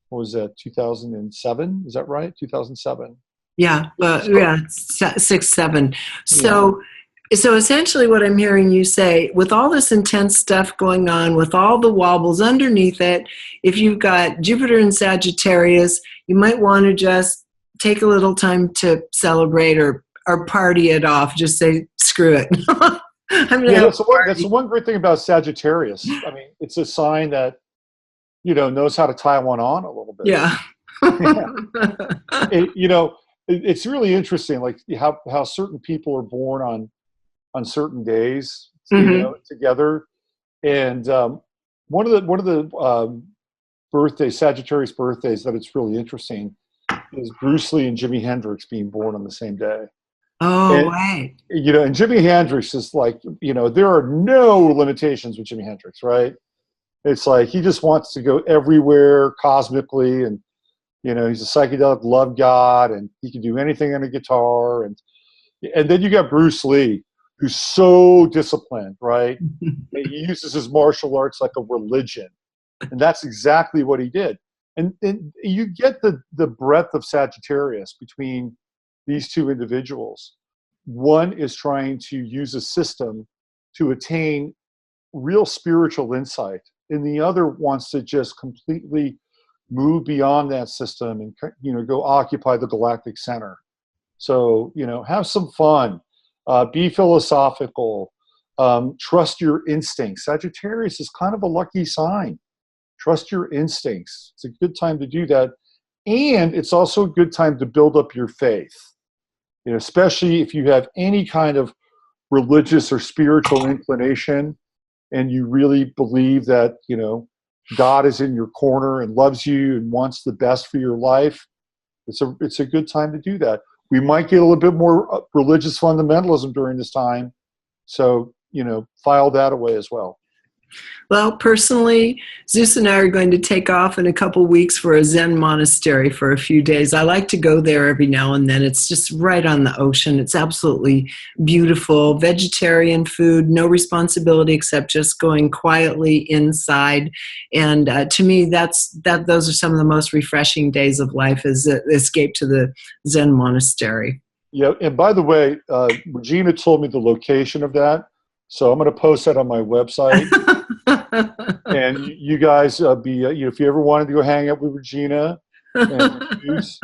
what was that, 2007? Is that right? 2007. Yeah, 6, 7. So essentially what I'm hearing you say, with all this intense stuff going on, with all the wobbles underneath it, if you've got Jupiter in Sagittarius, you might want to just take a little time to celebrate or party it off. Just say, screw it. That's the one great thing about Sagittarius. I mean, it's a sign that, knows how to tie one on a little bit. Yeah. It's really interesting, like how certain people are born on certain days, together. And one of the birthdays, Sagittarius birthdays, that it's really interesting is Bruce Lee and Jimi Hendrix being born on the same day. Oh, right. And Jimi Hendrix is like, there are no limitations with Jimi Hendrix, right? It's like he just wants to go everywhere cosmically, and he's a psychedelic love god, and he can do anything on a guitar. And then you got Bruce Lee, who's so disciplined, right? He uses his martial arts like a religion, and that's exactly what he did. And you get the breadth of Sagittarius between these two individuals. One is trying to use a system to attain real spiritual insight, and the other wants to just completely move beyond that system and go occupy the galactic center. So have some fun, be philosophical, trust your instincts. Sagittarius is kind of a lucky sign. Trust your instincts. It's a good time to do that, and it's also a good time to build up your faith. Especially if you have any kind of religious or spiritual inclination, and you really believe that God is in your corner and loves you and wants the best for your life. It's a good time to do that. We might get a little bit more religious fundamentalism during this time, so file that away as well. Well, personally, Zeus and I are going to take off in a couple weeks for a Zen monastery for a few days. I like to go there every now and then. It's just right on the ocean. It's absolutely beautiful. Vegetarian food, no responsibility except just going quietly inside. And to me, those are some of the most refreshing days of life, is the escape to the Zen monastery. Yeah, and by the way, Regina told me the location of that, so I'm going to post that on my website. And you guys if you ever wanted to go hang out with Regina and use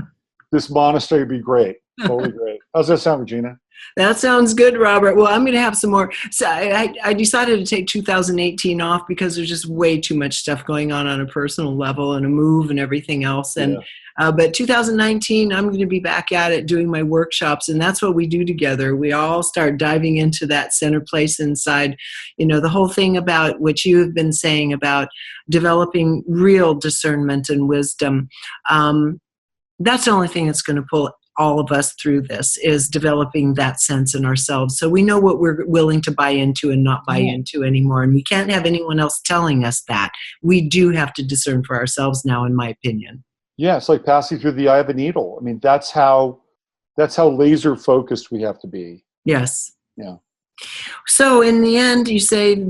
this monastery, would be great. Totally great. How's that sound, Regina? That sounds good, Robert. Well, I'm going to have some more. So I decided to take 2018 off because there's just way too much stuff going on a personal level and a move and everything else. And but 2019, I'm going to be back at it doing my workshops, and that's what we do together. We all start diving into that center place inside. The whole thing about what you have been saying about developing real discernment and wisdom. That's the only thing that's going to pull all of us through this, is developing that sense in ourselves. So we know what we're willing to buy into and not buy into anymore. And we can't have anyone else telling us that. We do have to discern for ourselves now, in my opinion. Yeah, it's like passing through the eye of a needle. I mean, that's how laser focused we have to be. Yes. Yeah. So in the end, you say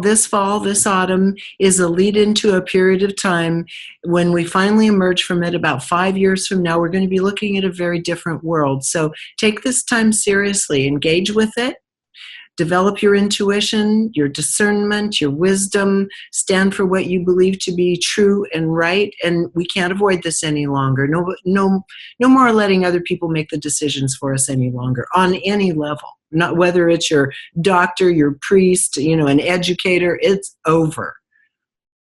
this autumn is a lead into a period of time when we finally emerge from it. About 5 years from now, we're going to be looking at a very different world. So take this time seriously, engage with it, develop your intuition, your discernment, your wisdom, stand for what you believe to be true and right. And we can't avoid this any longer. No more letting other people make the decisions for us any longer on any level. Not whether it's your doctor, your priest, an educator, it's over.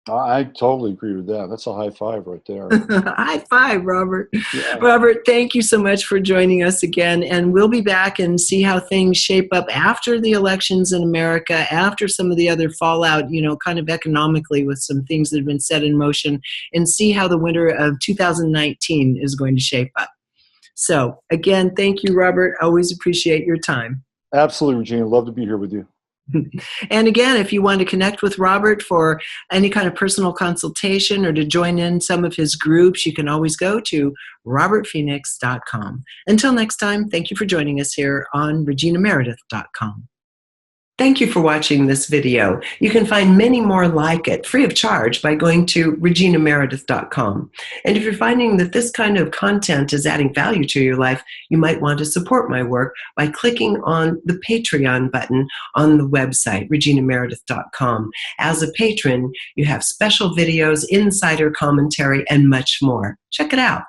I totally agree with that. That's a high five right there. High five, Robert. Yeah. Robert, thank you so much for joining us again. And we'll be back and see how things shape up after the elections in America, after some of the other fallout, kind of economically with some things that have been set in motion, and see how the winter of 2019 is going to shape up. So again, thank you, Robert. Always appreciate your time. Absolutely, Regina. Love to be here with you. And again, if you want to connect with Robert for any kind of personal consultation or to join in some of his groups, you can always go to robertphoenix.com. Until next time, thank you for joining us here on reginameredith.com. Thank you for watching this video. You can find many more like it free of charge by going to reginameredith.com. And if you're finding that this kind of content is adding value to your life, you might want to support my work by clicking on the Patreon button on the website, reginameredith.com. As a patron, you have special videos, insider commentary, and much more. Check it out.